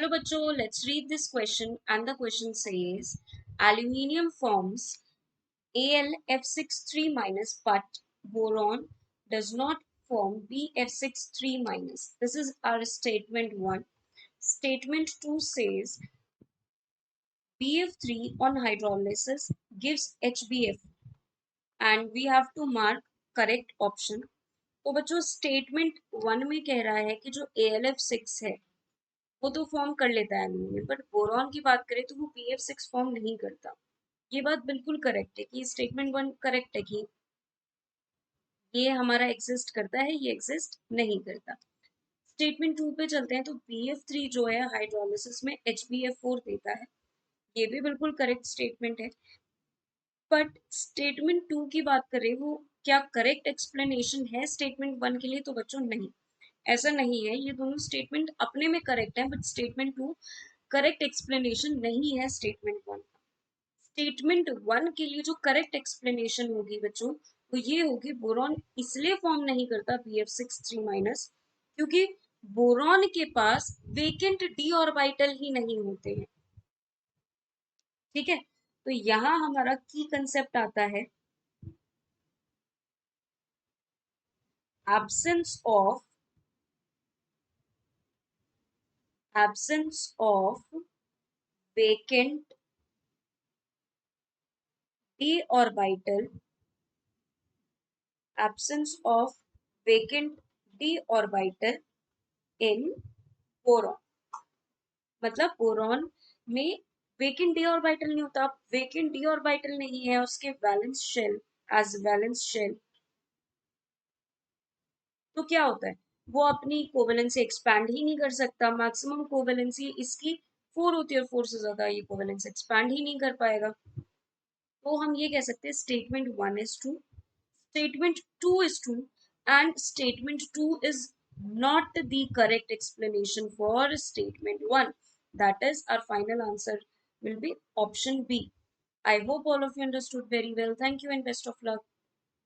Hello, Bacho. Let's read this question. And the question says aluminium forms AlF6 3 minus, but boron does not form Bf6 3 minus. This is our statement 1. Statement 2 says BF3 on hydrolysis gives HBF, and we have to mark correct option. तो बच्चों statement 1 में कह रहा है कि जो AlF6 है वो तो फॉर्म कर लेता है एल्यूमिनियम, बट बोरॉन की बात करें तो वो BF6 फॉर्म नहीं करता। ये बात बिल्कुल करेक्ट है कि स्टेटमेंट 1 करेक्ट है कि ये हमारा एग्जिस्ट करता है, ये एग्जिस्ट नहीं करता। स्टेटमेंट 2 पे चलते हैं तो BF3 जो है हाइड्रोलिसिस में HBF4 देता है, ये भी बिल्कुल करेक्ट स्टेटमेंट है। बट स्टेटमेंट 2 की बात करें वो क्या करेक्ट एक्सप्लेनेशन है स्टेटमेंट 1 के लिए, तो बच्चों नहीं, ऐसा नहीं है। ये दोनों स्टेटमेंट अपने में करेक्ट है, बट स्टेटमेंट 2 करेक्ट एक्सप्लेनेशन नहीं है स्टेटमेंट 1। स्टेटमेंट 1 के लिए जो करेक्ट एक्सप्लेनेशन होगी बच्चों वो ये होगी बोरॉन इसलिए फॉर्म नहीं करता BF6 3 माइनस क्योंकि बोरॉन के पास वेकेंट डी ऑर्बिटल ही नहीं होते हैं। ठीक है, तो यहाँ हमारा की कंसेप्ट आता है absence of vacant d orbital, absence of vacant d orbital in boron। मतलब बोरॉन में वेकेंट डी ऑर्बिटल नहीं होता। वेकेंट डी ऑर्बिटल नहीं है उसके valence shell, as valence shell, तो क्या होता है वो अपनी कोवेलेंसी एक्सपैंड ही नहीं कर सकता। मैक्सिमम कोवेलेंसी इसकी 4 होती है और 4 से ज्यादा ये कोवेलेंस एक्सपैंड ही नहीं कर पाएगा। तो हम ये कह सकते हैं statement 1 is true, statement 2 is true, and statement 2 is not the correct explanation for statement 1. That is, our final answer will be option B. I hope all of you understood very well. Thank you and best of luck.